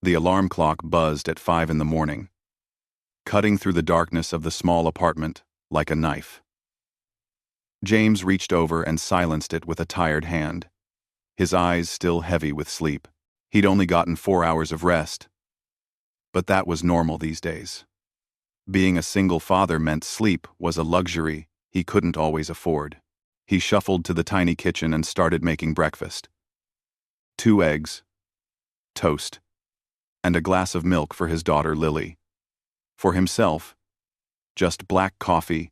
The alarm clock buzzed at 5 in the morning, cutting through the darkness of the small apartment like a knife. James reached over and silenced it with a tired hand, his eyes still heavy with sleep. He'd only gotten 4 hours of rest, but that was normal these days. Being a single father meant sleep was a luxury he couldn't always afford. He shuffled to the tiny kitchen and started making breakfast. 2 eggs, toast, and a glass of milk for his daughter Lily. For himself, just black coffee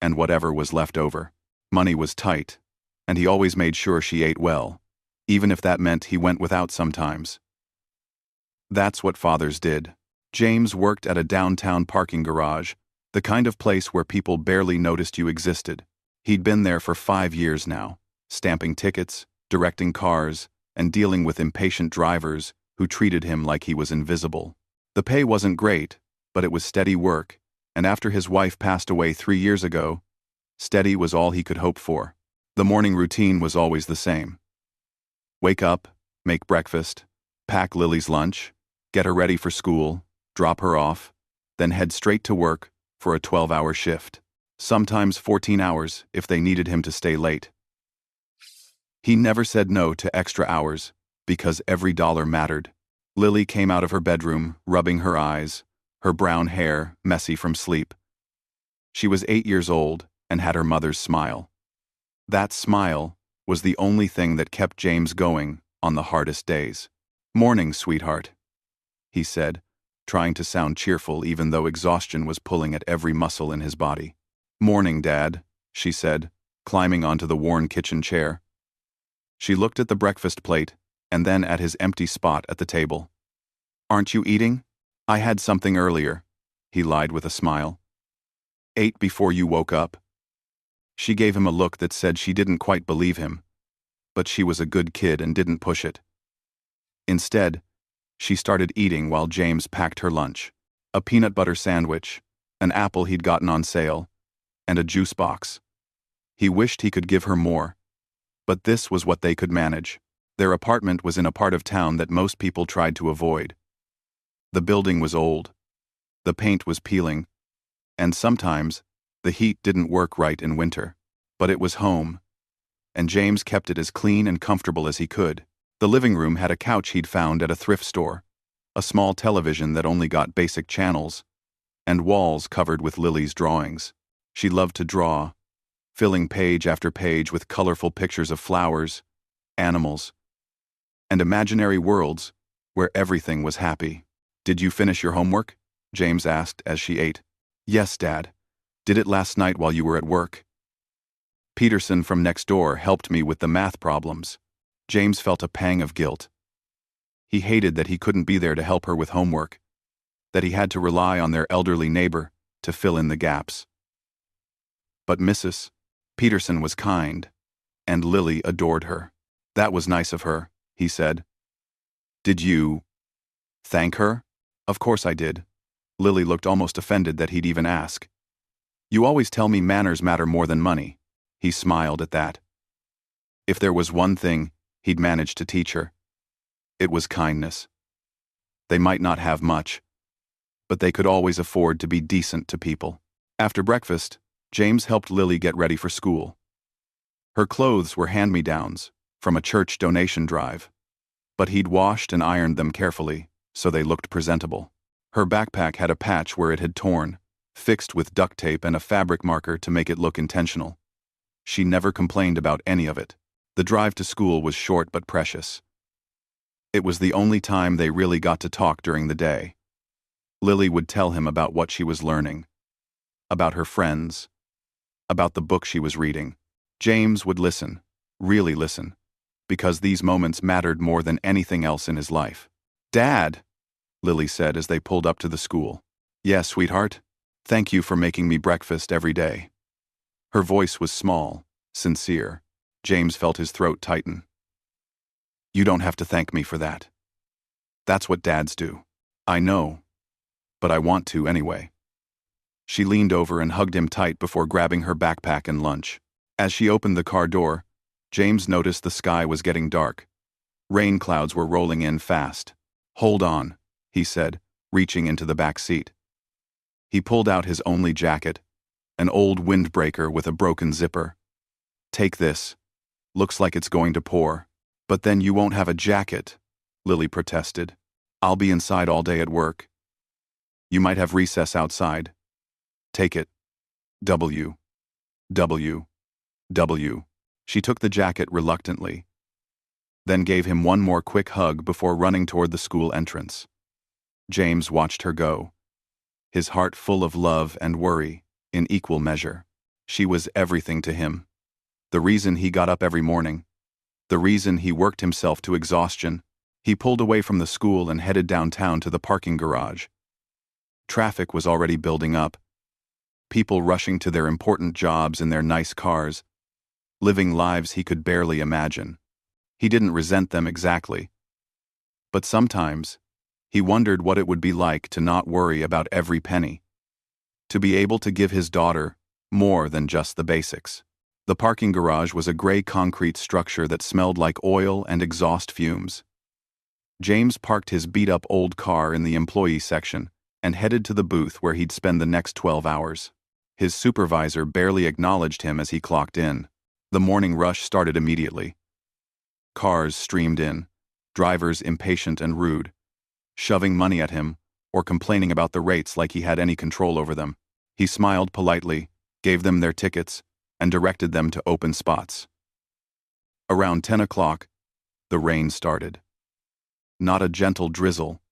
and whatever was left over. Money was tight, and he always made sure she ate well, even if that meant he went without sometimes. That's what fathers did. James worked at a downtown parking garage, the kind of place where people barely noticed you existed. He'd been there for 5 years now, stamping tickets, directing cars, and dealing with impatient drivers who treated him like he was invisible. The pay wasn't great, but it was steady work, and after his wife passed away 3 years ago, steady was all he could hope for. The morning routine was always the same. Wake up, make breakfast, pack Lily's lunch, get her ready for school, drop her off, then head straight to work for a 12-hour shift. Sometimes 14 hours if they needed him to stay late. He never said no to extra hours because every dollar mattered. Lily came out of her bedroom, rubbing her eyes, her brown hair messy from sleep. She was 8 years old and had her mother's smile. That smile was the only thing that kept James going on the hardest days. "Morning, sweetheart," he said, trying to sound cheerful even though exhaustion was pulling at every muscle in his body. "Morning, Dad," she said, climbing onto the worn kitchen chair. She looked at the breakfast plate and then at his empty spot at the table. "Aren't you eating?" "I had something earlier," he lied with a smile. "Ate before you woke up." She gave him a look that said she didn't quite believe him, but she was a good kid and didn't push it. Instead, she started eating while James packed her lunch: a peanut butter sandwich, an apple he'd gotten on sale, and a juice box. He wished he could give her more, but this was what they could manage. Their apartment was in a part of town that most people tried to avoid. The building was old, the paint was peeling, and sometimes the heat didn't work right in winter. But it was home, and James kept it as clean and comfortable as he could. The living room had a couch he'd found at a thrift store, a small television that only got basic channels, and walls covered with Lily's drawings. She loved to draw, filling page after page with colorful pictures of flowers, animals, and imaginary worlds where everything was happy. "Did you finish your homework?" James asked as she ate. "Yes, Dad. Did it last night while you were at work." Peterson from next door helped me with the math problems. James felt a pang of guilt. He hated that he couldn't be there to help her with homework, that he had to rely on their elderly neighbor to fill in the gaps. But Mrs. Peterson was kind, and Lily adored her. "That was nice of her," he said. "Did you thank her?" "Of course I did." Lily looked almost offended that he'd even ask. "You always tell me manners matter more than money." He smiled at that. If there was one thing he'd managed to teach her, it was kindness. They might not have much, but they could always afford to be decent to people. After breakfast, James helped Lily get ready for school. Her clothes were hand-me-downs from a church donation drive, but he'd washed and ironed them carefully so they looked presentable. Her backpack had a patch where it had torn, fixed with duct tape and a fabric marker to make it look intentional. She never complained about any of it. The drive to school was short but precious. It was the only time they really got to talk during the day. Lily would tell him about what she was learning, about her friends, about the book she was reading. James would listen, really listen, because these moments mattered more than anything else in his life. "Dad," Lily said as they pulled up to the school. "Yes, sweetheart. Thank you for making me breakfast every day." Her voice was small, sincere. James felt his throat tighten. "You don't have to thank me for that. That's what dads do." "I know, but I want to anyway." She leaned over and hugged him tight before grabbing her backpack and lunch. As she opened the car door, James noticed the sky was getting dark. Rain clouds were rolling in fast. "Hold on," he said, reaching into the back seat. He pulled out his only jacket, an old windbreaker with a broken zipper. "Take this. Looks like it's going to pour." "But then you won't have a jacket," Lily protested. "I'll be inside all day at work. You might have recess outside. Take it. W. W. W." She took the jacket reluctantly, then gave him one more quick hug before running toward the school entrance. James watched her go, his heart full of love and worry in equal measure. She was everything to him. The reason he got up every morning. The reason he worked himself to exhaustion. He pulled away from the school and headed downtown to the parking garage. Traffic was already building up. People rushing to their important jobs in their nice cars, living lives he could barely imagine. He didn't resent them exactly. But sometimes, he wondered what it would be like to not worry about every penny. To be able to give his daughter more than just the basics. The parking garage was a gray concrete structure that smelled like oil and exhaust fumes. James parked his beat-up old car in the employee section and headed to the booth where he'd spend the next 12 hours. His supervisor barely acknowledged him as he clocked in. The morning rush started immediately. Cars streamed in, drivers impatient and rude, shoving money at him or complaining about the rates like he had any control over them. He smiled politely, gave them their tickets, and directed them to open spots. Around 10 o'clock, the rain started. Not a gentle drizzle,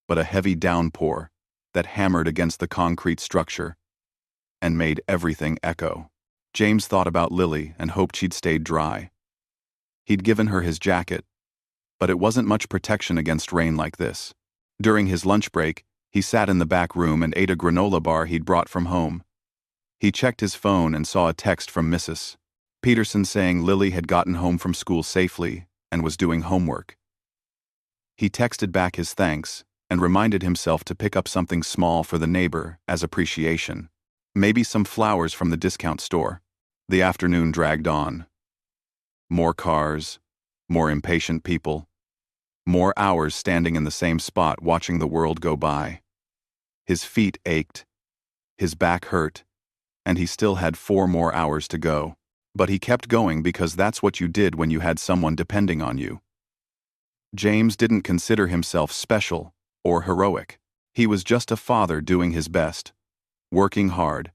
but a heavy downpour that hammered against the concrete structure and made everything echo. James thought about Lily and hoped she'd stayed dry. He'd given her his jacket, but it wasn't much protection against rain like this. During his lunch break, he sat in the back room and ate a granola bar he'd brought from home. He checked his phone and saw a text from Mrs. Peterson saying Lily had gotten home from school safely and was doing homework. He texted back his thanks and reminded himself to pick up something small for the neighbor as appreciation. Maybe some flowers from the discount store. The afternoon dragged on. More cars, more impatient people, more hours standing in the same spot watching the world go by. His feet ached, his back hurt, and he still had 4 more hours to go. But he kept going because that's what you did when you had someone depending on you. James didn't consider himself special or heroic. He was just a father doing his best, working hard,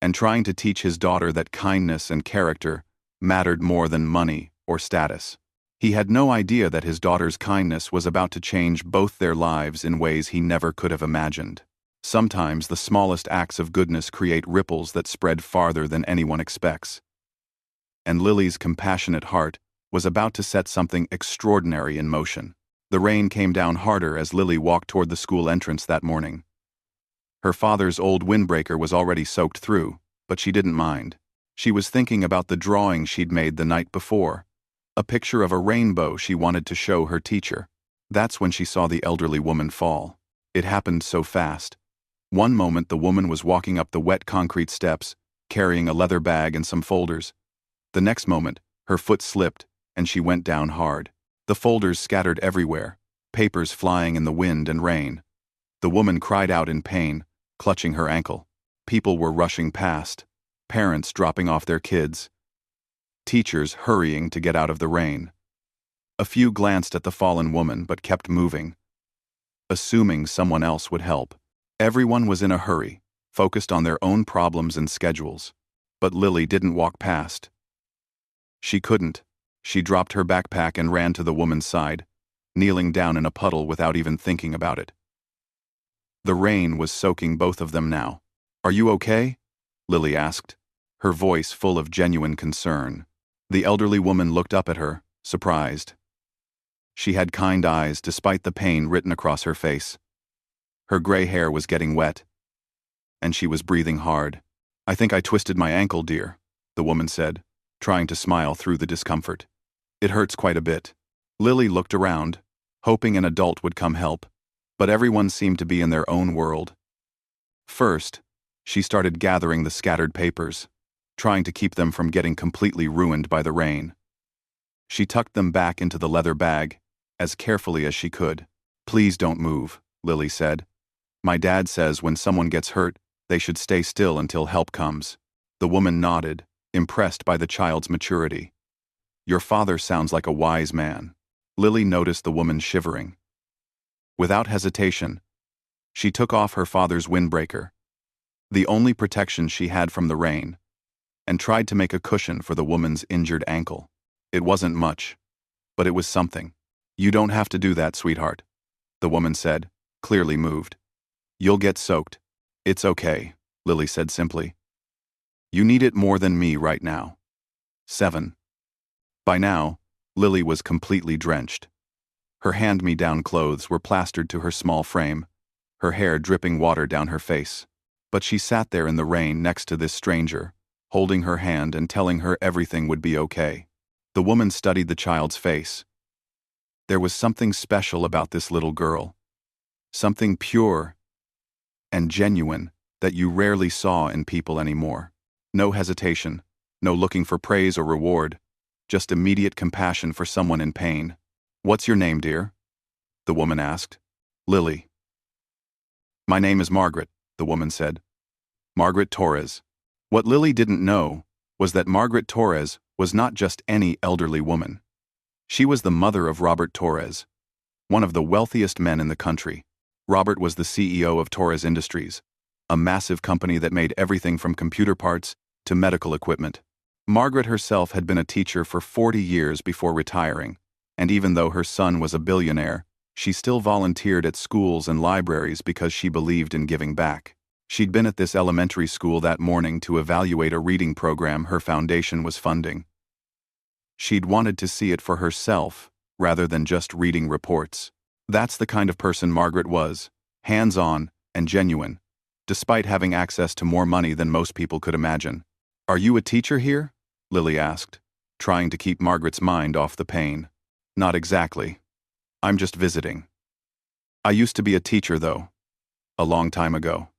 and trying to teach his daughter that kindness and character mattered more than money or status. He had no idea that his daughter's kindness was about to change both their lives in ways he never could have imagined. Sometimes the smallest acts of goodness create ripples that spread farther than anyone expects. And Lily's compassionate heart was about to set something extraordinary in motion. The rain came down harder as Lily walked toward the school entrance that morning. Her father's old windbreaker was already soaked through, but she didn't mind. She was thinking about the drawing she'd made the night before, a picture of a rainbow she wanted to show her teacher. That's when she saw the elderly woman fall. It happened so fast. One moment the woman was walking up the wet concrete steps, carrying a leather bag and some folders. The next moment, her foot slipped, and she went down hard. The folders scattered everywhere, papers flying in the wind and rain. The woman cried out in pain, clutching her ankle. People were rushing past, parents dropping off their kids, teachers hurrying to get out of the rain. A few glanced at the fallen woman but kept moving, assuming someone else would help. Everyone was in a hurry, focused on their own problems and schedules. But Lily didn't walk past. She couldn't. She dropped her backpack and ran to the woman's side, kneeling down in a puddle without even thinking about it. The rain was soaking both of them now. "Are you okay?" Lily asked, her voice full of genuine concern. The elderly woman looked up at her, surprised. She had kind eyes despite the pain written across her face. Her gray hair was getting wet, and she was breathing hard. "I think I twisted my ankle, dear," the woman said, trying to smile through the discomfort. "It hurts quite a bit." Lily looked around, hoping an adult would come help, but everyone seemed to be in their own world. First, she started gathering the scattered papers, trying to keep them from getting completely ruined by the rain. She tucked them back into the leather bag, as carefully as she could, Please don't move, Lily said. My dad says when someone gets hurt, they should stay still until help comes. The woman nodded, impressed by the child's maturity. Your father sounds like a wise man. Lily noticed the woman shivering. Without hesitation, she took off her father's windbreaker, the only protection she had from the rain, and tried to make a cushion for the woman's injured ankle. It wasn't much, but it was something. You don't have to do that, sweetheart, the woman said, clearly moved. You'll get soaked. It's okay, Lily said simply. You need it more than me right now. 7. By now, Lily was completely drenched. Her hand-me-down clothes were plastered to her small frame, her hair dripping water down her face. But she sat there in the rain next to this stranger, holding her hand and telling her everything would be okay. The woman studied the child's face. There was something special about this little girl. Something pure and genuine that you rarely saw in people anymore. No hesitation, no looking for praise or reward, just immediate compassion for someone in pain. What's your name, dear? The woman asked. Lily. My name is Margaret, the woman said. Margaret Torres. What Lily didn't know was that Margaret Torres was not just any elderly woman. She was the mother of Robert Torres, one of the wealthiest men in the country. Robert was the CEO of Torres Industries, a massive company that made everything from computer parts to medical equipment. Margaret herself had been a teacher for 40 years before retiring, and even though her son was a billionaire, she still volunteered at schools and libraries because she believed in giving back. She'd been at this elementary school that morning to evaluate a reading program her foundation was funding. She'd wanted to see it for herself, rather than just reading reports. That's the kind of person Margaret was, hands-on and genuine, despite having access to more money than most people could imagine. Are you a teacher here? Lily asked, trying to keep Margaret's mind off the pain. Not exactly. I'm just visiting. I used to be a teacher, though. A long time ago.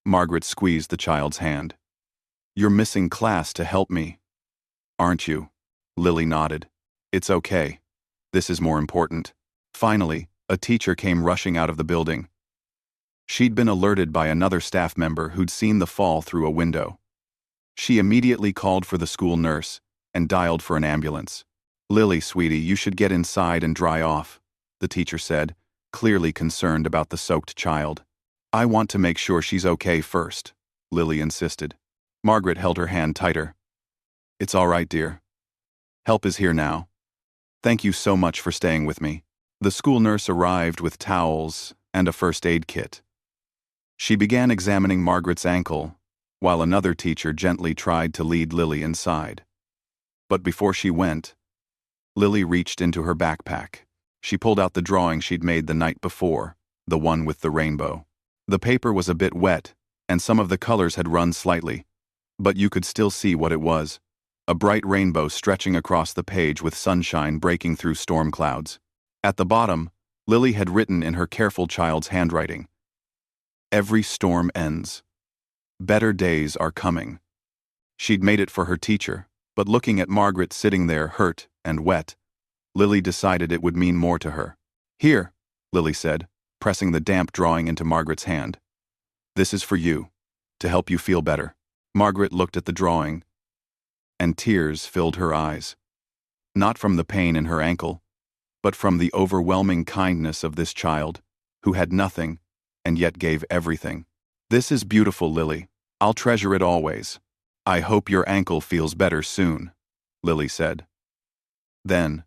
Margaret squeezed the child's hand. You're missing class to help me, aren't you? Lily nodded. It's okay. This is more important. Finally, a teacher came rushing out of the building. She'd been alerted by another staff member who'd seen the fall through a window. She immediately called for the school nurse and dialed for an ambulance. Lily, sweetie, you should get inside and dry off, the teacher said, clearly concerned about the soaked child. I want to make sure she's okay first, Lily insisted. Margaret held her hand tighter. It's all right, dear. Help is here now. Thank you so much for staying with me. The school nurse arrived with towels and a first aid kit. She began examining Margaret's ankle, while another teacher gently tried to lead Lily inside. But before she went, Lily reached into her backpack. She pulled out the drawing she'd made the night before, the one with the rainbow. The paper was a bit wet, and some of the colors had run slightly, but you could still see what it was. A bright rainbow stretching across the page with sunshine breaking through storm clouds. At the bottom, Lily had written in her careful child's handwriting, "Every storm ends. Better days are coming." She'd made it for her teacher, but looking at Margaret sitting there hurt and wet, Lily decided it would mean more to her. Here, Lily said, pressing the damp drawing into Margaret's hand. This is for you, to help you feel better. Margaret looked at the drawing, and tears filled her eyes. Not from the pain in her ankle, but from the overwhelming kindness of this child, who had nothing, and yet gave everything. This is beautiful, Lily. I'll treasure it always. I hope your ankle feels better soon, Lily said. Then,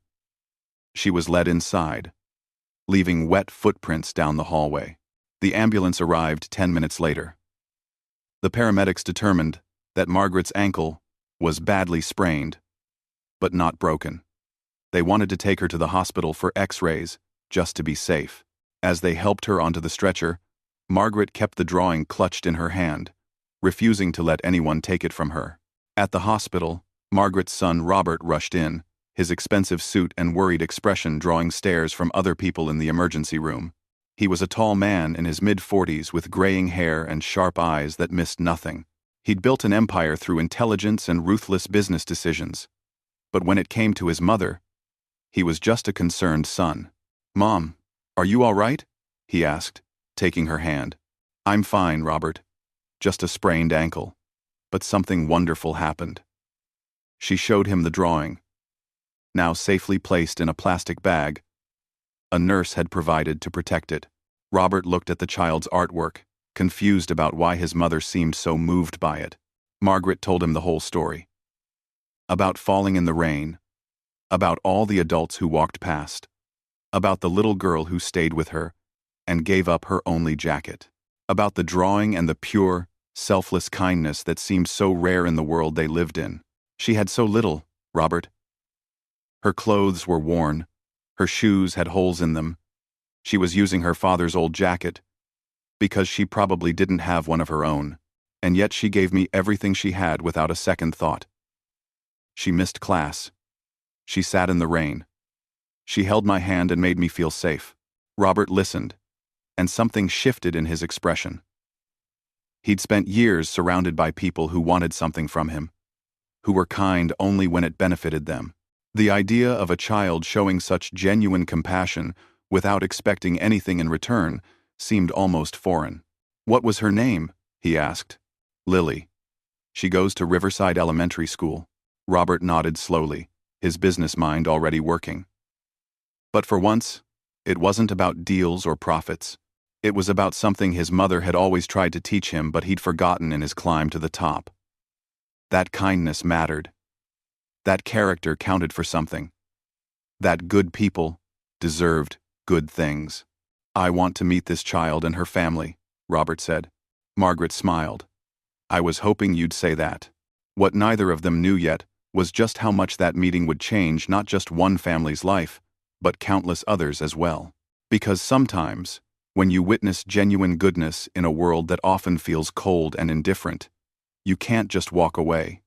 she was led inside, leaving wet footprints down the hallway. The ambulance arrived 10 minutes later. The paramedics determined that Margaret's ankle was badly sprained, but not broken. They wanted to take her to the hospital for X-rays, just to be safe. As they helped her onto the stretcher, Margaret kept the drawing clutched in her hand, refusing to let anyone take it from her. At the hospital, Margaret's son Robert rushed in, his expensive suit and worried expression drawing stares from other people in the emergency room. He was a tall man in his mid-40s with graying hair and sharp eyes that missed nothing. He'd built an empire through intelligence and ruthless business decisions. But when it came to his mother, he was just a concerned son. "Mom, "Are you all right?" he asked, taking her hand. "I'm fine, Robert. Just a sprained ankle. But something wonderful happened." She showed him the drawing. Now safely placed in a plastic bag, a nurse had provided to protect it. Robert looked at the child's artwork, confused about why his mother seemed so moved by it. Margaret told him the whole story. About falling in the rain, about all the adults who walked past, about the little girl who stayed with her and gave up her only jacket, about the drawing and the pure, selfless kindness that seemed so rare in the world they lived in. She had so little, Robert. Her clothes were worn, her shoes had holes in them. She was using her father's old jacket because she probably didn't have one of her own, and yet she gave me everything she had without a second thought. She missed class. She sat in the rain. She held my hand and made me feel safe. Robert listened, and something shifted in his expression. He'd spent years surrounded by people who wanted something from him, who were kind only when it benefited them. The idea of a child showing such genuine compassion without expecting anything in return seemed almost foreign. "What was her name?" he asked. "Lily. She goes to Riverside Elementary School." Robert nodded slowly, his business mind already working. But for once, it wasn't about deals or profits. It was about something his mother had always tried to teach him but he'd forgotten in his climb to the top. That kindness mattered. That character counted for something. That good people deserved good things. "I want to meet this child and her family," Robert said. Margaret smiled. "I was hoping you'd say that." What neither of them knew yet was just how much that meeting would change not just one family's life, but countless others as well. Because sometimes, when you witness genuine goodness in a world that often feels cold and indifferent, you can't just walk away.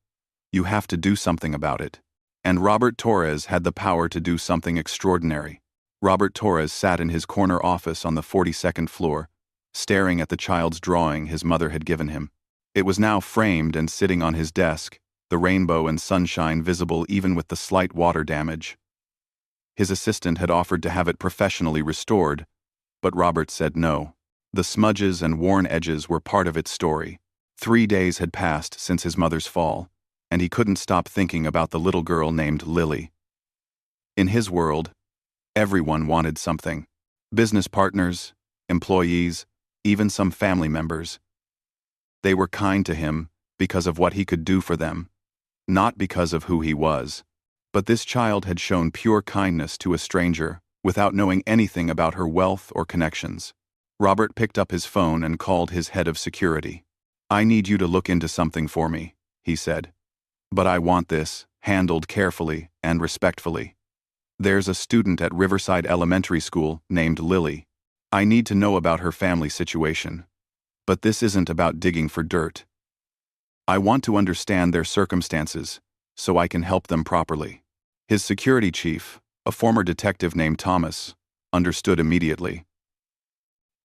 You have to do something about it. And Robert Torres had the power to do something extraordinary. Robert Torres sat in his corner office on the 42nd floor, staring at the child's drawing his mother had given him. It was now framed and sitting on his desk, the rainbow and sunshine visible even with the slight water damage. His assistant had offered to have it professionally restored, but Robert said no. The smudges and worn edges were part of its story. 3 days had passed since his mother's fall, and he couldn't stop thinking about the little girl named Lily. In his world, everyone wanted something. Business partners, employees, even some family members. They were kind to him because of what he could do for them, not because of who he was. But this child had shown pure kindness to a stranger without knowing anything about her wealth or connections. Robert picked up his phone and called his head of security. "I need you to look into something for me," he said. "But I want this handled carefully and respectfully. There's a student at Riverside Elementary School named Lily. I need to know about her family situation. But this isn't about digging for dirt. I want to understand their circumstances so I can help them properly." His security chief, a former detective named Thomas, understood immediately.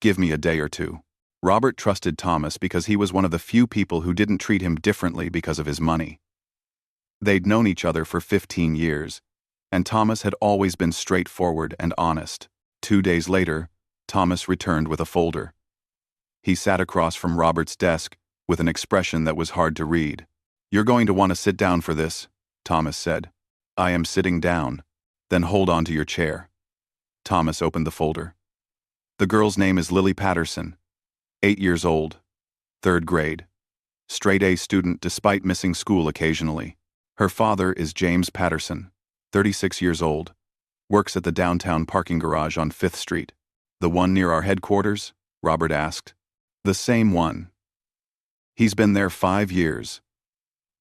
"Give me a day or two." Robert trusted Thomas because he was one of the few people who didn't treat him differently because of his money. They'd known each other for 15 years, and Thomas had always been straightforward and honest. 2 days later, Thomas returned with a folder. He sat across from Robert's desk with an expression that was hard to read. "You're going to want to sit down for this," Thomas said. "I am sitting down. Then hold on to your chair." Thomas opened the folder. "The girl's name is Lily Patterson, 8 years old, 3rd grade. Straight A student despite missing school occasionally. Her father is James Patterson, 36 years old, works at the downtown parking garage on 5th Street. "The one near our headquarters?" Robert asked. "The same one. He's been there 5 years.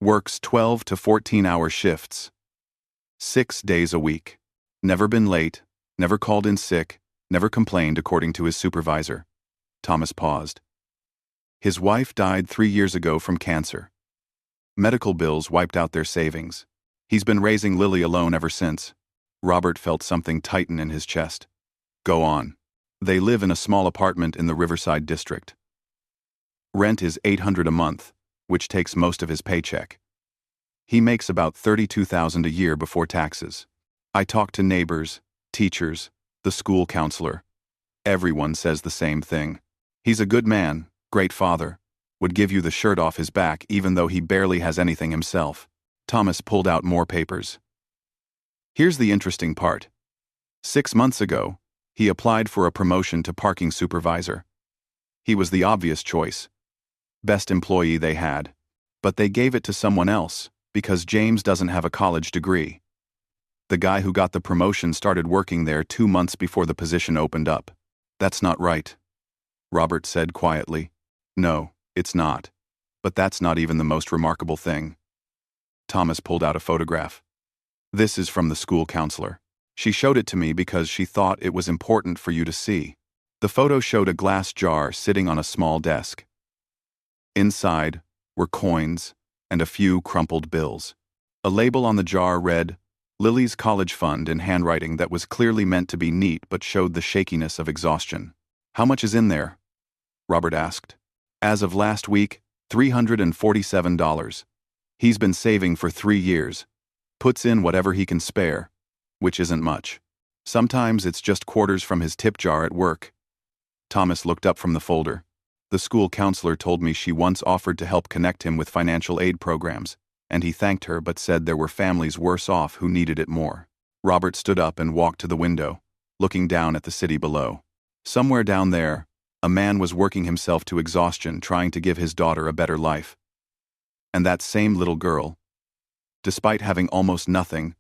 Works 12 to 14-hour shifts. 6 days a week. Never been late, never called in sick, never complained according to his supervisor." Thomas paused. "His wife died 3 years ago from cancer. Medical bills wiped out their savings. He's been raising Lily alone ever since." Robert felt something tighten in his chest. "Go on." "They live in a small apartment in the Riverside district. Rent is $800 a month, which takes most of his paycheck. He makes about $32,000 a year before taxes. I talked to neighbors, teachers, the school counselor. Everyone says the same thing. He's a good man, great father, would give you the shirt off his back even though he barely has anything himself. Thomas pulled out more papers. Here's the interesting part. 6 months ago, he applied for a promotion to parking supervisor. He was the obvious choice. Best employee they had. But they gave it to someone else, because James doesn't have a college degree. The guy who got the promotion started working there 2 months before the position opened up. That's not right, Robert said quietly. No, it's not. But that's not even the most remarkable thing. Thomas pulled out a photograph. This is from the school counselor. She showed it to me because she thought it was important for you to see. The photo showed a glass jar sitting on a small desk. Inside were coins and a few crumpled bills. A label on the jar read, Lily's College Fund, in handwriting that was clearly meant to be neat but showed the shakiness of exhaustion. How much is in there? Robert asked. As of last week, $347. He's been saving for 3 years. Puts in whatever he can spare, which isn't much. Sometimes it's just quarters from his tip jar at work. Thomas looked up from the folder. The school counselor told me she once offered to help connect him with financial aid programs, and he thanked her but said there were families worse off who needed it more. Robert stood up and walked to the window, looking down at the city below. Somewhere down there, a man was working himself to exhaustion trying to give his daughter a better life. And that same little girl, despite having almost nothing,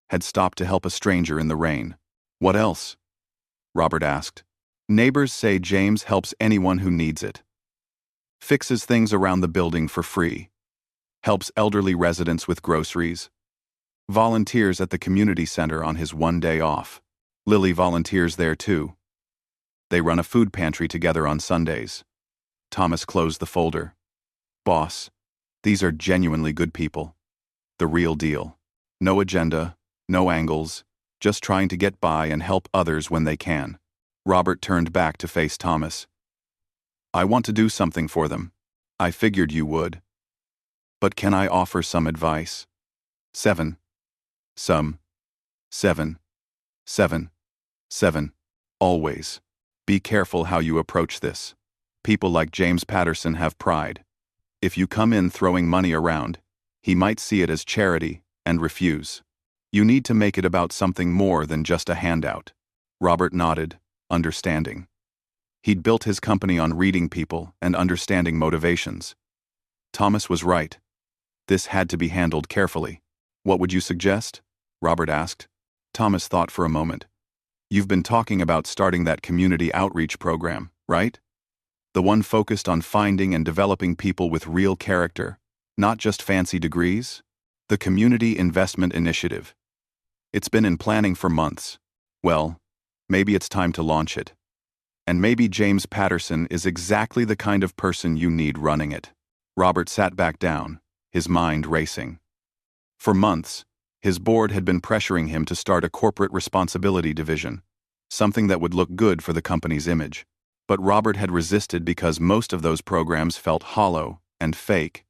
had stopped to help a stranger in the rain. What else? Robert asked. Neighbors say James helps anyone who needs it. Fixes things around the building for free. Helps elderly residents with groceries. Volunteers at the community center on his one day off. Lily volunteers there too. They run a food pantry together on Sundays. Thomas closed the folder. Boss, these are genuinely good people. The real deal. No agenda, no angles, just trying to get by and help others when they can. Robert turned back to face Thomas. I want to do something for them. I figured you would. But can I offer some advice? 7. 7. 7. Always. Be careful how you approach this. People like James Patterson have pride. If you come in throwing money around, he might see it as charity and refuse. You need to make it about something more than just a handout. Robert nodded, understanding. He'd built his company on reading people and understanding motivations. Thomas was right. This had to be handled carefully. What would you suggest? Robert asked. Thomas thought for a moment. You've been talking about starting that community outreach program, right? The one focused on finding and developing people with real character, not just fancy degrees? The Community Investment Initiative. It's been in planning for months. Well, maybe it's time to launch it. And maybe James Patterson is exactly the kind of person you need running it. Robert sat back down, his mind racing. For months, his board had been pressuring him to start a corporate responsibility division, something that would look good for the company's image. But Robert had resisted because most of those programs felt hollow and fake.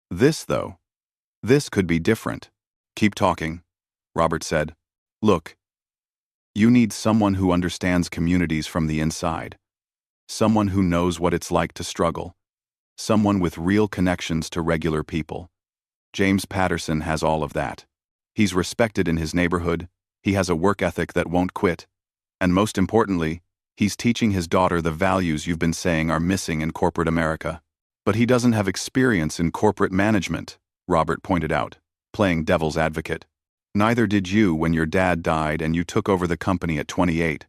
This, though, this could be different. Keep talking, Robert said. Look, you need someone who understands communities from the inside. Someone who knows what it's like to struggle. Someone with real connections to regular people. James Patterson has all of that. He's respected in his neighborhood, he has a work ethic that won't quit, and most importantly, he's teaching his daughter the values you've been saying are missing in corporate America. But he doesn't have experience in corporate management, Robert pointed out, playing devil's advocate. Neither did you when your dad died and you took over the company at 28.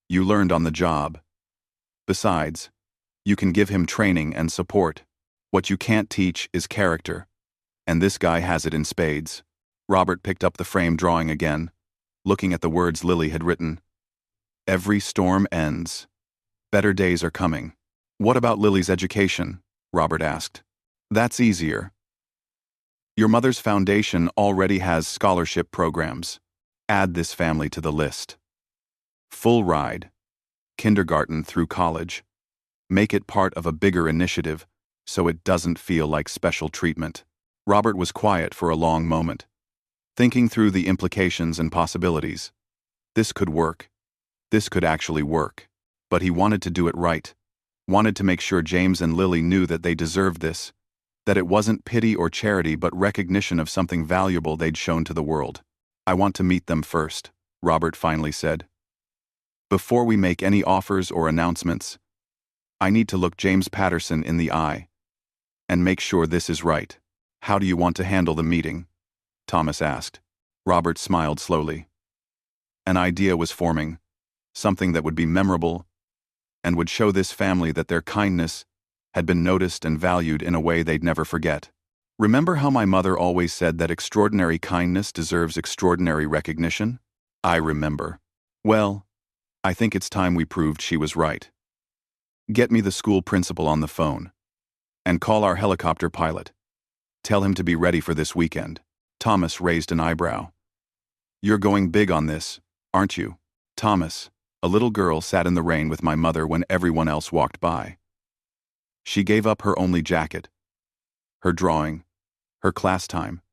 You learned on the job. Besides, you can give him training and support. What you can't teach is character. And this guy has it in spades. Robert picked up the frame drawing again, looking at the words Lily had written. Every storm ends. Better days are coming. What about Lily's education? Robert asked. That's easier. Your mother's foundation already has scholarship programs. Add this family to the list. Full ride. Kindergarten through college. Make it part of a bigger initiative so it doesn't feel like special treatment. Robert was quiet for a long moment, thinking through the implications and possibilities. This could work. This could actually work. But he wanted to do it right. Wanted to make sure James and Lily knew that they deserved this, that it wasn't pity or charity but recognition of something valuable they'd shown to the world. "I want to meet them first," Robert finally said. "Before we make any offers or announcements, I need to look James Patterson in the eye and make sure this is right." "How do you want to handle the meeting?" Thomas asked. Robert smiled slowly. An idea was forming, something that would be memorable and would show this family that their kindness had been noticed and valued in a way they'd never forget. "Remember how my mother always said that extraordinary kindness deserves extraordinary recognition?" "I remember." "Well, I think it's time we proved she was right. Get me the school principal on the phone. And call our helicopter pilot. Tell him to be ready for this weekend." Thomas raised an eyebrow. "You're going big on this, aren't you?" "Thomas, a little girl sat in the rain with my mother when everyone else walked by. She gave up her only jacket, her drawing, her class time,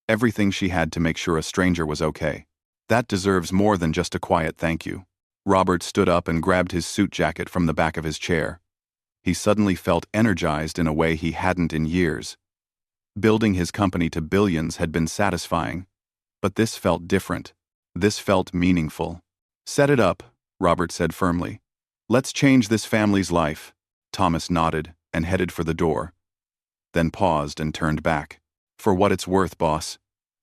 everything she had to make sure a stranger was okay. That deserves more than just a quiet thank you." Robert stood up and grabbed his suit jacket from the back of his chair. He suddenly felt energized in a way he hadn't in years. Building his company to billions had been satisfying, but this felt different. This felt meaningful. "Set it up," Robert said firmly. "Let's change this family's life." Thomas nodded and headed for the door, then paused and turned back. "For what it's worth, boss,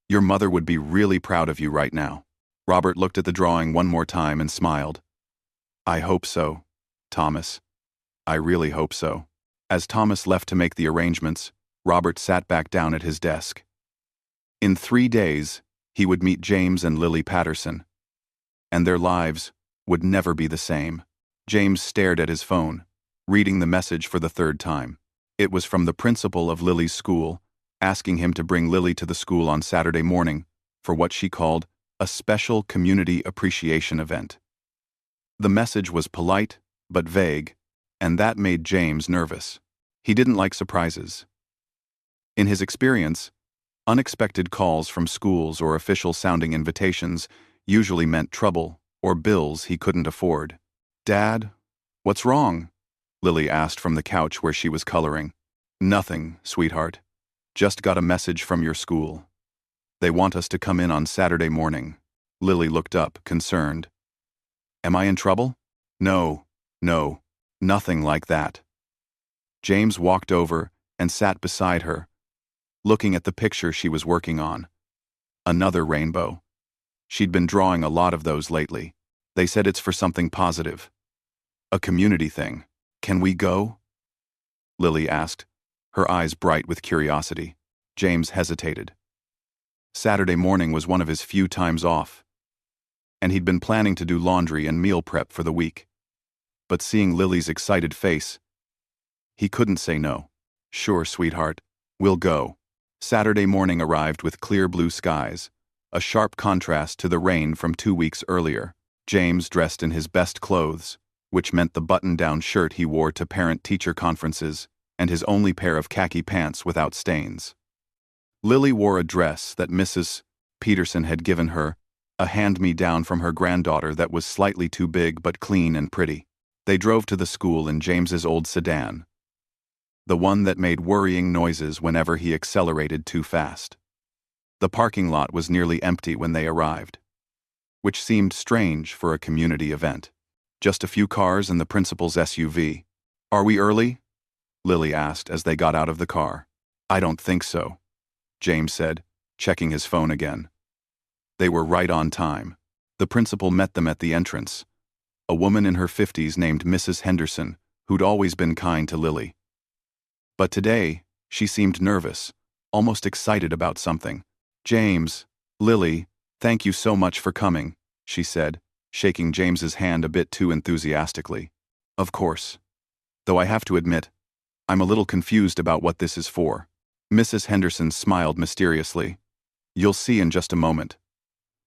your mother would be really proud of you right now." Robert looked at the drawing one more time and smiled. "I hope so, Thomas. I really hope so." As Thomas left to make the arrangements, Robert sat back down at his desk. In 3 days, he would meet James and Lily Patterson, and their lives would never be the same. James stared at his phone, reading the message for the 3rd time. It was from the principal of Lily's school, asking him to bring Lily to the school on Saturday morning for what she called a special community appreciation event. The message was polite but vague, and that made James nervous. He didn't like surprises. In his experience, unexpected calls from schools or official-sounding invitations usually meant trouble or bills he couldn't afford. "Dad, what's wrong?" Lily asked from the couch where she was coloring. "Nothing, sweetheart. Just got a message from your school. They want us to come in on Saturday morning." Lily looked up, concerned. "Am I in trouble?" No, nothing like that." James walked over and sat beside her, looking at the picture she was working on. Another rainbow. She'd been drawing a lot of those lately. "They said it's for something positive. A community thing. Can we go?" Lily asked, her eyes bright with curiosity. James hesitated. Saturday morning was one of his few times off, and he'd been planning to do laundry and meal prep for the week. But seeing Lily's excited face, he couldn't say no. "Sure, sweetheart. We'll go." Saturday morning arrived with clear blue skies, a sharp contrast to the rain from 2 weeks earlier. James dressed in his best clothes, which meant the button-down shirt he wore to parent-teacher conferences and his only pair of khaki pants without stains. Lily wore a dress that Mrs. Peterson had given her, a hand-me-down from her granddaughter that was slightly too big but clean and pretty. They drove to the school in James's old sedan, the one that made worrying noises whenever he accelerated too fast. The parking lot was nearly empty when they arrived, which seemed strange for a community event. Just a few cars and the principal's SUV. "Are we early?" Lily asked as they got out of the car. "I don't think so," James said, checking his phone again. They were right on time. The principal met them at the entrance, a woman in her 50s named Mrs. Henderson, who'd always been kind to Lily. But today, she seemed nervous, almost excited about something. "James, Lily, thank you so much for coming," she said, shaking James's hand a bit too enthusiastically. "Of course. Though I have to admit, I'm a little confused about what this is for." Mrs. Henderson smiled mysteriously. "You'll see in just a moment.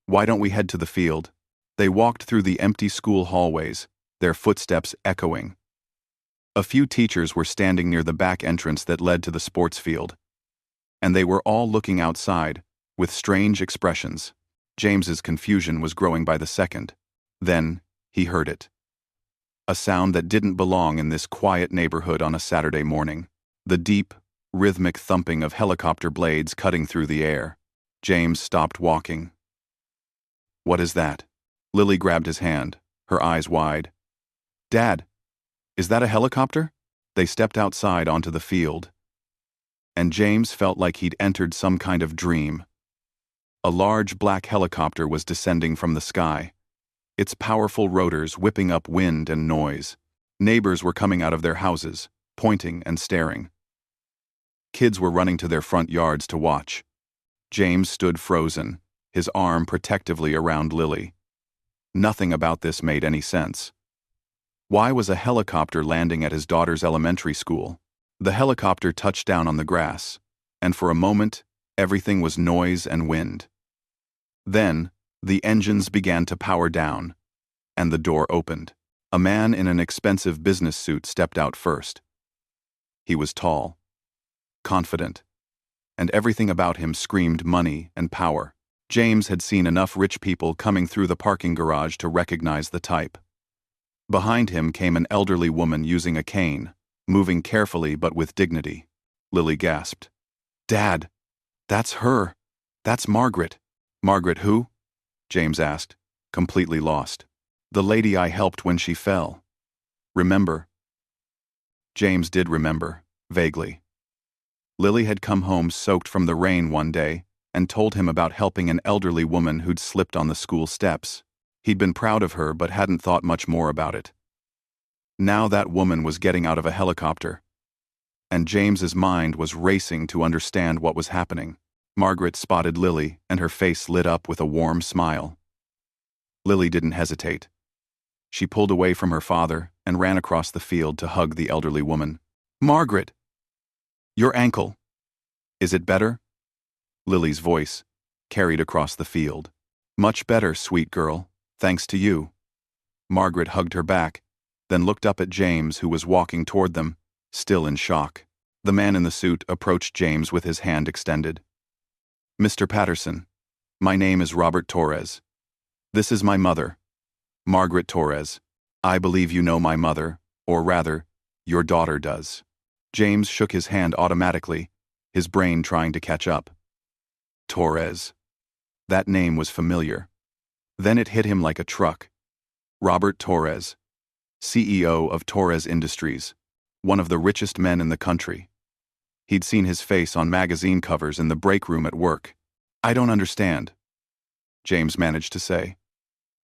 Why don't we head to the field?" They walked through the empty school hallways, their footsteps echoing. A few teachers were standing near the back entrance that led to the sports field, and they were all looking outside, with strange expressions. James's confusion was growing by the second. Then, he heard it. a sound that didn't belong in this quiet neighborhood on a Saturday morning. The deep, rhythmic thumping of helicopter blades cutting through the air. James stopped walking. "What is that?" Lily grabbed his hand, her eyes wide. "Dad, is that a helicopter?" They stepped outside onto the field, and James felt like he'd entered some kind of dream. A large black helicopter was descending from the sky, its powerful rotors whipping up wind and noise. Neighbors were coming out of their houses, pointing and staring. Kids were running to their front yards to watch. James stood frozen, his arm protectively around Lily. Nothing about this made any sense. Why was a helicopter landing at his daughter's elementary school? The helicopter touched down on the grass, and for a moment, everything was noise and wind. Then, the engines began to power down, and the door opened. A man in an expensive business suit stepped out first. He was tall, confident, and everything about him screamed money and power. James had seen enough rich people coming through the parking garage to recognize the type. Behind him came an elderly woman using a cane, moving carefully but with dignity. Lily gasped. "Dad, that's her. That's Margaret." "Margaret who?" James asked, completely lost. "The lady I helped when she fell. Remember?" James did remember, vaguely. Lily had come home soaked from the rain one day and told him about helping an elderly woman who'd slipped on the school steps. He'd been proud of her but hadn't thought much more about it. Now that woman was getting out of a helicopter, and James's mind was racing to understand what was happening. Margaret spotted Lily, and her face lit up with a warm smile. Lily didn't hesitate. She pulled away from her father and ran across the field to hug the elderly woman. "Margaret! Your ankle. Is it better?" Lily's voice carried across the field. "Much better, sweet girl, thanks to you." Margaret hugged her back, then looked up at James, who was walking toward them, still in shock. The man in the suit approached James with his hand extended. "Mr. Patterson, my name is Robert Torres. This is my mother, Margaret Torres. I believe you know my mother, or rather, your daughter does." James shook his hand automatically, his brain trying to catch up. Torres. That name was familiar. Then it hit him like a truck. Robert Torres, CEO of Torres Industries, one of the richest men in the country. He'd seen his face on magazine covers in the break room at work. "I don't understand," James managed to say.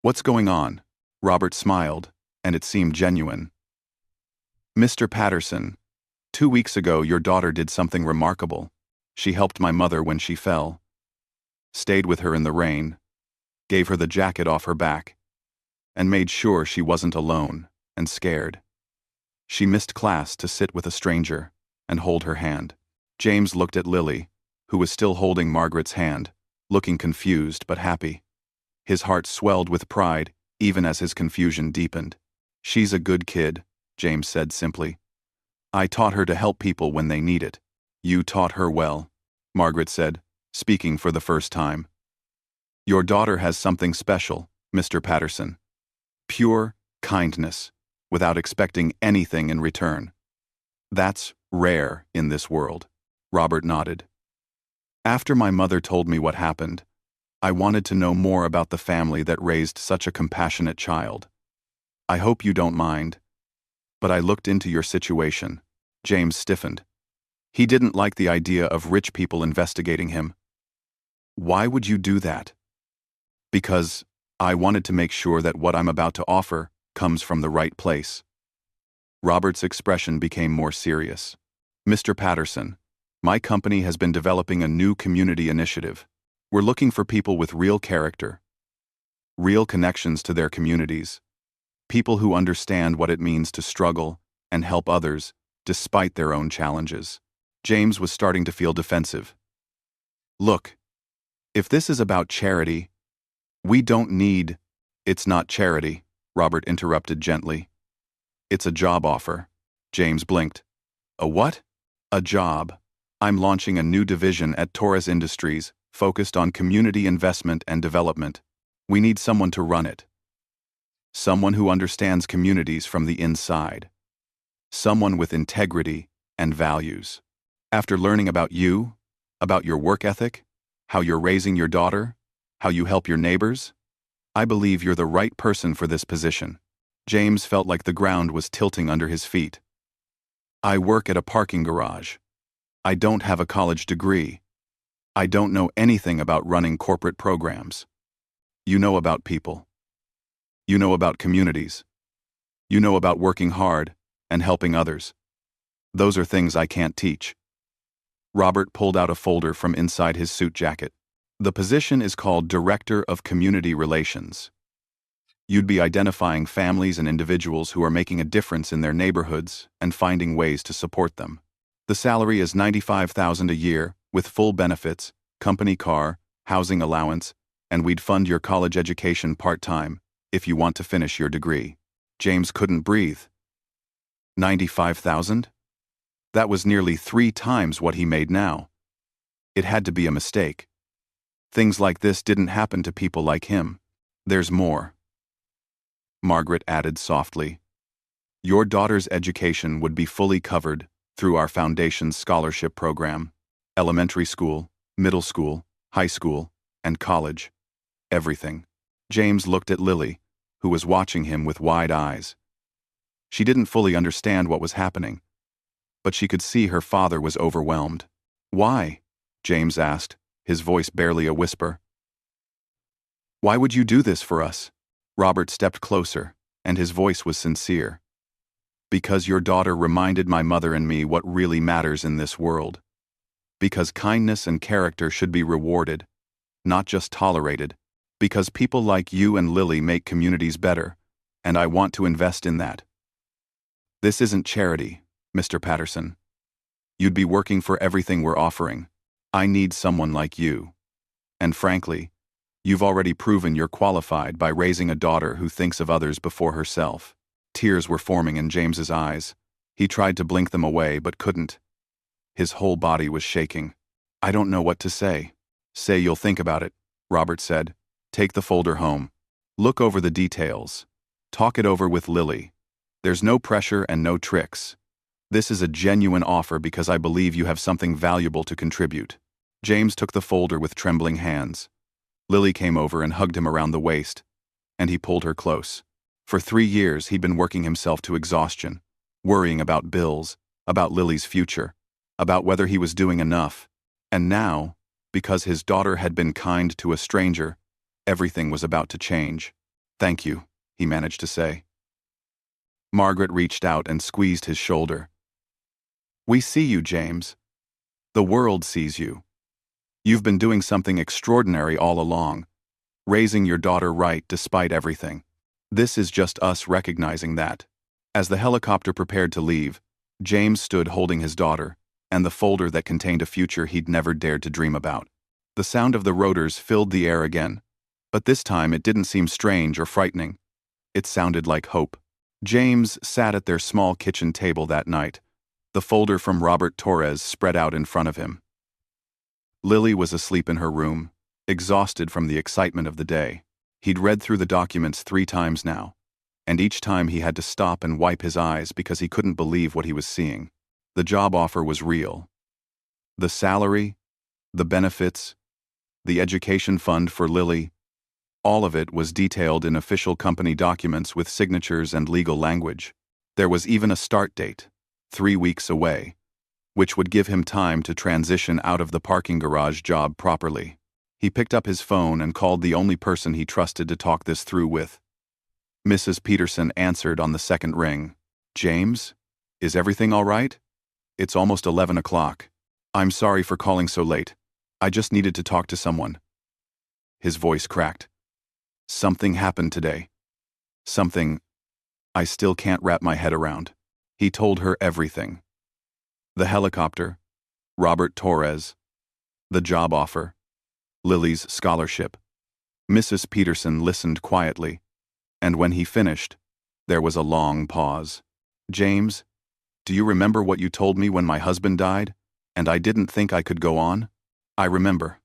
"What's going on?" Robert smiled, and it seemed genuine. "Mr. Patterson, 2 weeks ago your daughter did something remarkable. She helped my mother when she fell, stayed with her in the rain, gave her the jacket off her back, and made sure she wasn't alone and scared. She missed class to sit with a stranger and hold her hand." James looked at Lily, who was still holding Margaret's hand, looking confused but happy. His heart swelled with pride, even as his confusion deepened. "She's a good kid," James said simply. "I taught her to help people when they need it." "You taught her well," Margaret said, speaking for the first time. "Your daughter has something special, Mr. Patterson. Pure kindness, without expecting anything in return. That's rare in this world." Robert nodded. "After my mother told me what happened, I wanted to know more about the family that raised such a compassionate child. I hope you don't mind, but I looked into your situation." James stiffened. He didn't like the idea of rich people investigating him. "Why would you do that?" "Because I wanted to make sure that what I'm about to offer comes from the right place." Robert's expression became more serious. "Mr. Patterson, my company has been developing a new community initiative. We're looking for people with real character, real connections to their communities, people who understand what it means to struggle and help others despite their own challenges." James was starting to feel defensive. "Look, if this is about charity, we don't need—" "It's not charity," Robert interrupted gently. "It's a job offer." James blinked. "A what?" "A job. I'm launching a new division at Torres Industries focused on community investment and development. We need someone to run it." Someone who understands communities from the inside. Someone with integrity and values. After learning about you, about your work ethic, how you're raising your daughter, how you help your neighbors, I believe you're the right person for this position. James felt like the ground was tilting under his feet. I work at a parking garage. I don't have a college degree. I don't know anything about running corporate programs. You know about people. You know about communities. You know about working hard and helping others. Those are things I can't teach. Robert pulled out a folder from inside his suit jacket. The position is called Director of Community Relations. You'd be identifying families and individuals who are making a difference in their neighborhoods and finding ways to support them. The salary is $95,000 a year, with full benefits, company car, housing allowance, and we'd fund your college education part-time if you want to finish your degree. James couldn't breathe. 95,000? That was nearly 3 times what he made now. It had to be a mistake. Things like this didn't happen to people like him. There's more. Margaret added softly. Your daughter's education would be fully covered through our foundation's scholarship program. Elementary school, middle school, high school, and college. Everything. James looked at Lily, who was watching him with wide eyes. She didn't fully understand what was happening, but she could see her father was overwhelmed. Why? James asked, his voice barely a whisper. Why would you do this for us? Robert stepped closer, and his voice was sincere. Because your daughter reminded my mother and me what really matters in this world. Because kindness and character should be rewarded, not just tolerated. Because people like you and Lily make communities better, and I want to invest in that. This isn't charity, Mr. Patterson. You'd be working for everything we're offering. I need someone like you. And frankly, you've already proven you're qualified by raising a daughter who thinks of others before herself. Tears were forming in James's eyes. He tried to blink them away but couldn't. His whole body was shaking. I don't know what to say. Say you'll think about it, Robert said. Take the folder home. Look over the details. Talk it over with Lily. There's no pressure and no tricks. This is a genuine offer because I believe you have something valuable to contribute. James took the folder with trembling hands. Lily came over and hugged him around the waist, and he pulled her close. For 3 years he'd been working himself to exhaustion, worrying about bills, about Lily's future, about whether he was doing enough. And now, because his daughter had been kind to a stranger, everything was about to change. Thank you, he managed to say. Margaret reached out and squeezed his shoulder. We see you, James. The world sees you. You've been doing something extraordinary all along, raising your daughter right despite everything. This is just us recognizing that. As the helicopter prepared to leave, James stood holding his daughter and the folder that contained a future he'd never dared to dream about. The sound of the rotors filled the air again, but this time it didn't seem strange or frightening. It sounded like hope. James sat at their small kitchen table that night, the folder from Robert Torres spread out in front of him. Lily was asleep in her room, exhausted from the excitement of the day. He'd read through the documents 3 times now, and each time he had to stop and wipe his eyes because he couldn't believe what he was seeing. The job offer was real. The salary, the benefits, the education fund for Lily, all of it was detailed in official company documents with signatures and legal language. There was even a start date, 3 weeks away, which would give him time to transition out of the parking garage job properly. He picked up his phone and called the only person he trusted to talk this through with. Mrs. Peterson answered on the second ring. James? Is everything all right? It's almost 11 o'clock. I'm sorry for calling so late. I just needed to talk to someone. His voice cracked. Something happened today. Something I still can't wrap my head around. He told her everything. The helicopter, Robert Torres, the job offer, Lily's scholarship. Mrs. Peterson listened quietly, and when he finished, there was a long pause. James, do you remember what you told me when my husband died, and I didn't think I could go on? I remember.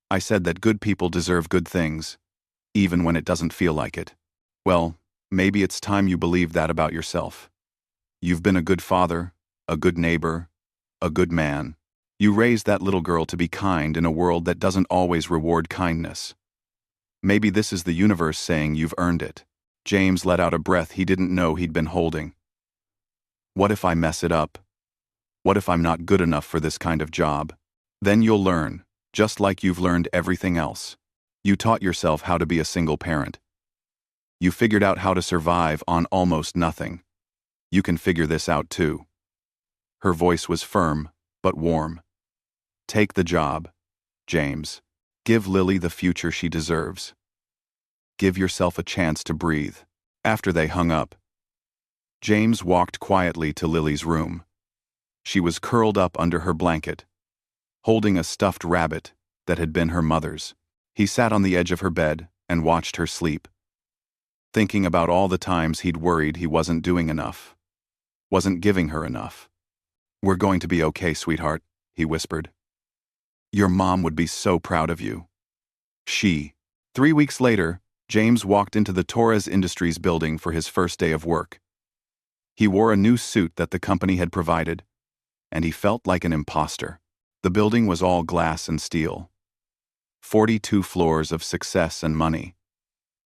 I said that good people deserve good things, even when it doesn't feel like it. Well, Maybe it's time you believed that about yourself. You've been a good father, a good neighbor, a good man. You raised that little girl to be kind in a world that doesn't always reward kindness. Maybe this is the universe saying you've earned it. James let out a breath he didn't know he'd been holding. What if I mess it up? What if I'm not good enough for this kind of job? Then you'll learn, just like you've learned everything else. You taught yourself how to be a single parent. You figured out how to survive on almost nothing. You can figure this out too. Her voice was firm, but warm. Take the job, James. Give Lily the future she deserves. Give yourself a chance to breathe. After they hung up, James walked quietly to Lily's room. She was curled up under her blanket, holding a stuffed rabbit that had been her mother's. He sat on the edge of her bed and watched her sleep, thinking about all the times he'd worried he wasn't doing enough, wasn't giving her enough. "We're going to be okay, sweetheart," he whispered. "Your mom would be so proud of you." 3 weeks later, James walked into the Torres Industries building for his first day of work. He wore a new suit that the company had provided, and he felt like an imposter. The building was all glass and steel. 42 floors of success and money.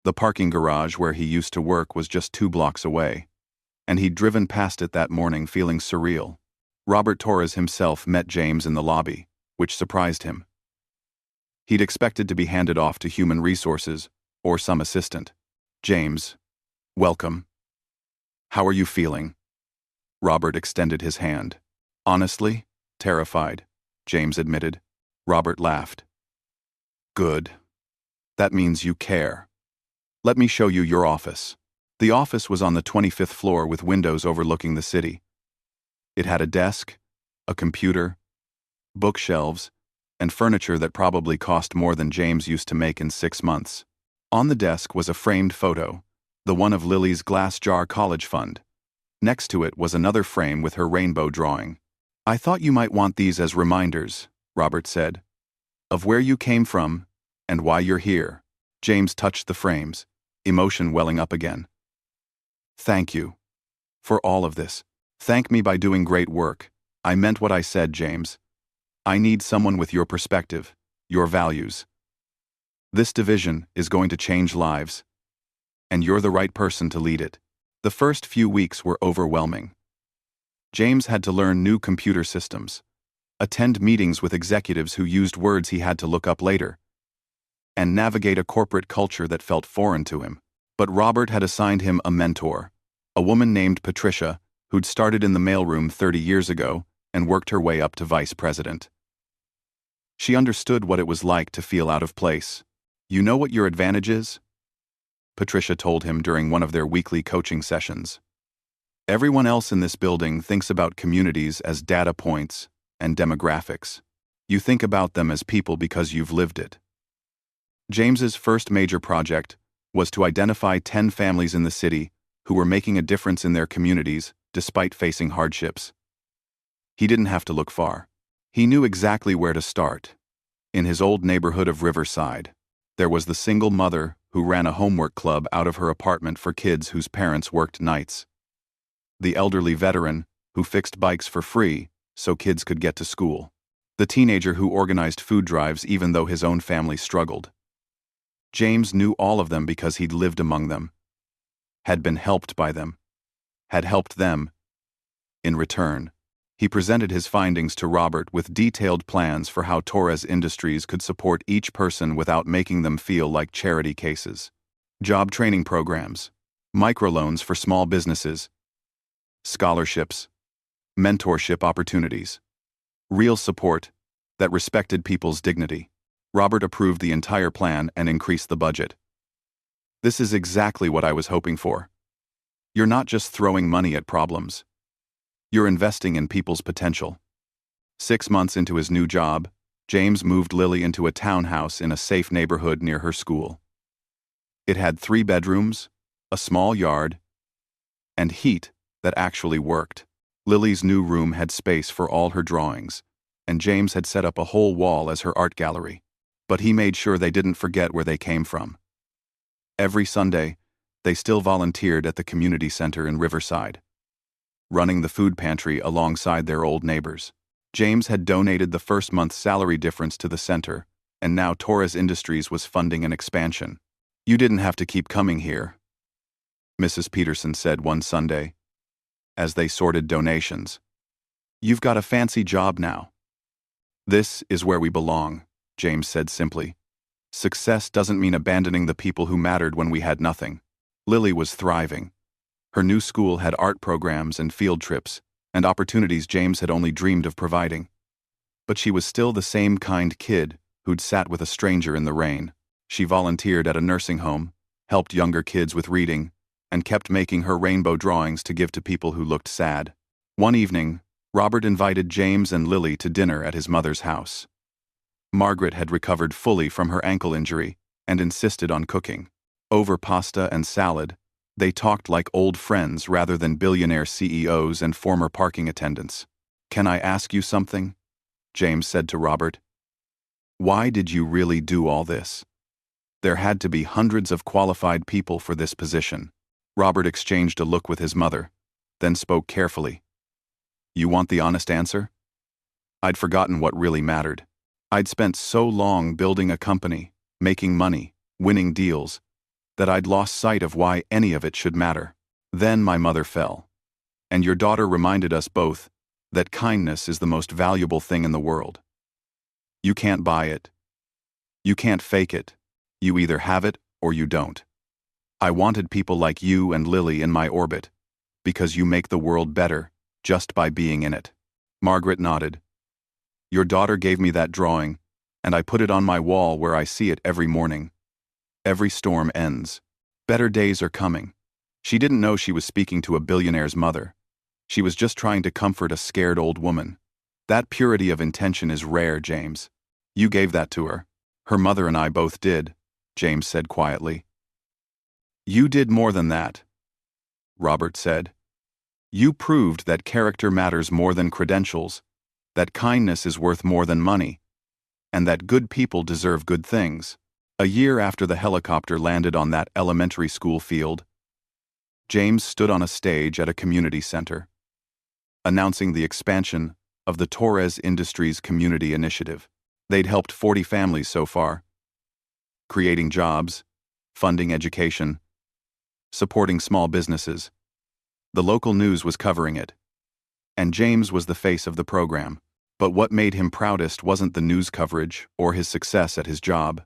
The parking garage where he used to work was just 2 blocks away, and he'd driven past it that morning feeling surreal. Robert Torres himself met James in the lobby, which surprised him. He'd expected to be handed off to human resources or some assistant. "James, welcome. How are you feeling?" Robert extended his hand. "Honestly, terrified," James admitted. Robert laughed. "Good. That means you care. Let me show you your office." The office was on the 25th floor with windows overlooking the city. It had a desk, a computer, bookshelves, and furniture that probably cost more than James used to make in 6 months. On the desk was a framed photo, the one of Lily's glass jar college fund. Next to it was another frame with her rainbow drawing. "I thought you might want these as reminders," Robert said, "of where you came from and why you're here." James touched the frames, emotion welling up again. "Thank you for all of this. Thank me by doing great work. I meant what I said, James. I need someone with your perspective, your values. This division is going to change lives, and you're the right person to lead it." The first few weeks were overwhelming. James had to learn new computer systems, attend meetings with executives who used words he had to look up later, and navigate a corporate culture that felt foreign to him. But Robert had assigned him a mentor, a woman named Patricia, who'd started in the mailroom 30 years ago and worked her way up to vice president. She understood what it was like to feel out of place. "You know what your advantage is?" Patricia told him during one of their weekly coaching sessions. "Everyone else in this building thinks about communities as data points and demographics. You think about them as people because you've lived it." James's first major project was to identify 10 families in the city who were making a difference in their communities despite facing hardships. He didn't have to look far. He knew exactly where to start. In his old neighborhood of Riverside, there was the single mother who ran a homework club out of her apartment for kids whose parents worked nights. The elderly veteran who fixed bikes for free so kids could get to school. The teenager who organized food drives even though his own family struggled. James knew all of them because he'd lived among them, had been helped by them, had helped them. In return, he presented his findings to Robert with detailed plans for how Torres Industries could support each person without making them feel like charity cases. Job training programs, microloans for small businesses, scholarships, mentorship opportunities, real support that respected people's dignity. Robert approved the entire plan and increased the budget. "This is exactly what I was hoping for. You're not just throwing money at problems. You're investing in people's potential." 6 months into his new job, James moved Lily into a townhouse in a safe neighborhood near her school. It had 3 bedrooms, a small yard, and heat that actually worked. Lily's new room had space for all her drawings, and James had set up a whole wall as her art gallery. But he made sure they didn't forget where they came from. Every Sunday, They still volunteered at the community center in Riverside, running the food pantry alongside their old neighbors. James had donated the first month's salary difference to the center, and now Torres Industries was funding an expansion. "You didn't have to keep coming here," Mrs. Peterson said one Sunday, as they sorted donations. "You've got a fancy job now." "This is where we belong," James said simply. "Success doesn't mean abandoning the people who mattered when we had nothing." Lily was thriving. Her new school had art programs and field trips, and opportunities James had only dreamed of providing. But she was still the same kind kid who'd sat with a stranger in the rain. She volunteered at a nursing home, helped younger kids with reading, and kept making her rainbow drawings to give to people who looked sad. One evening, Robert invited James and Lily to dinner at his mother's house. Margaret had recovered fully from her ankle injury and insisted on cooking. Over pasta and salad, they talked like old friends rather than billionaire CEOs and former parking attendants. "Can I ask you something?" James said to Robert. "Why did you really do all this? There had to be hundreds of qualified people for this position." Robert exchanged a look with his mother, then spoke carefully. "You want the honest answer?" I'd forgotten what really mattered. I'd spent so long building a company, making money, winning deals, that I'd lost sight of why any of it should matter. Then my mother fell. And your daughter reminded us both that kindness is the most valuable thing in the world. You can't buy it. You can't fake it. You either have it or you don't. I wanted people like you and Lily in my orbit, because you make the world better just by being in it. Margaret nodded. Your daughter gave me that drawing, and I put it on my wall where I see it every morning. Every storm ends. Better days are coming. She didn't know she was speaking to a billionaire's mother. She was just trying to comfort a scared old woman. That purity of intention is rare, James. You gave that to her. Her mother and I both did, James said quietly. You did more than that, Robert said. You proved that character matters more than credentials, that kindness is worth more than money, and that good people deserve good things. A year after the helicopter landed on that elementary school field, James stood on a stage at a community center, announcing the expansion of the Torres Industries Community Initiative. They'd helped 40 families so far, creating jobs, funding education, supporting small businesses. The local news was covering it, and James was the face of the program. But what made him proudest wasn't the news coverage or his success at his job.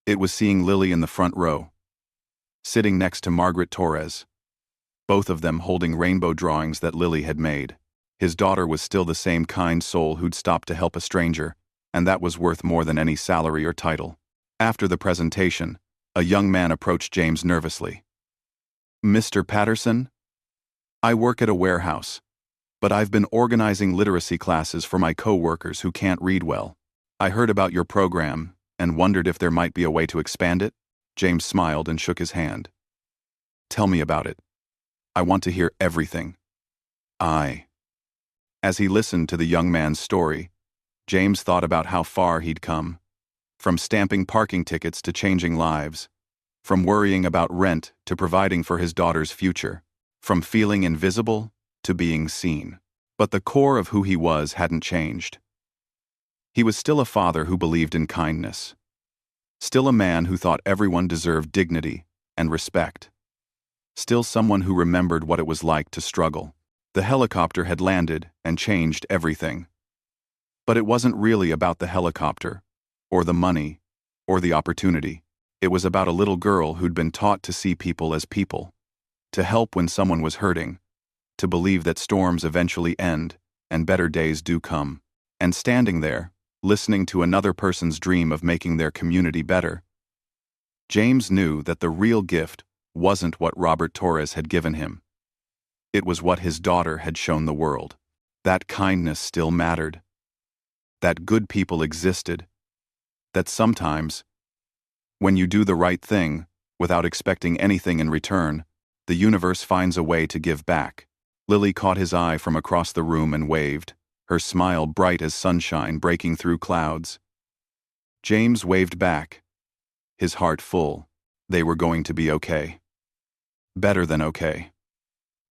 It was seeing Lily in the front row, sitting next to Margaret Torres, both of them holding rainbow drawings that Lily had made. His daughter was still the same kind soul who'd stopped to help a stranger, and that was worth more than any salary or title. After the presentation, a young man approached James nervously. Mr. Patterson? I work at a warehouse, but I've been organizing literacy classes for my co-workers who can't read well. I heard about your program and wondered if there might be a way to expand it. James smiled and shook his hand. Tell me about it. I want to hear everything. As he listened to the young man's story, James thought about how far he'd come. From stamping parking tickets to changing lives. From worrying about rent to providing for his daughter's future. From feeling invisible to being seen. But the core of who he was hadn't changed. He was still a father who believed in kindness. Still a man who thought everyone deserved dignity and respect. Still someone who remembered what it was like to struggle. The helicopter had landed and changed everything. But it wasn't really about the helicopter, or the money, or the opportunity. It was about a little girl who'd been taught to see people as people, to help when someone was hurting, to believe that storms eventually end and better days do come. And standing there, listening to another person's dream of making their community better, James knew that the real gift wasn't what Robert Torres had given him. It was what his daughter had shown the world. That kindness still mattered. That good people existed. That sometimes, when you do the right thing, without expecting anything in return, the universe finds a way to give back. Lily caught his eye from across the room and waved, her smile bright as sunshine breaking through clouds. James waved back, his heart full. They were going to be okay. better than okay.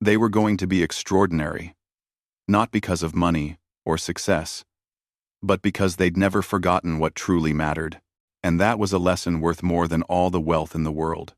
They were going to be extraordinary, not because of money or success, but because they'd never forgotten what truly mattered, and that was a lesson worth more than all the wealth in the world.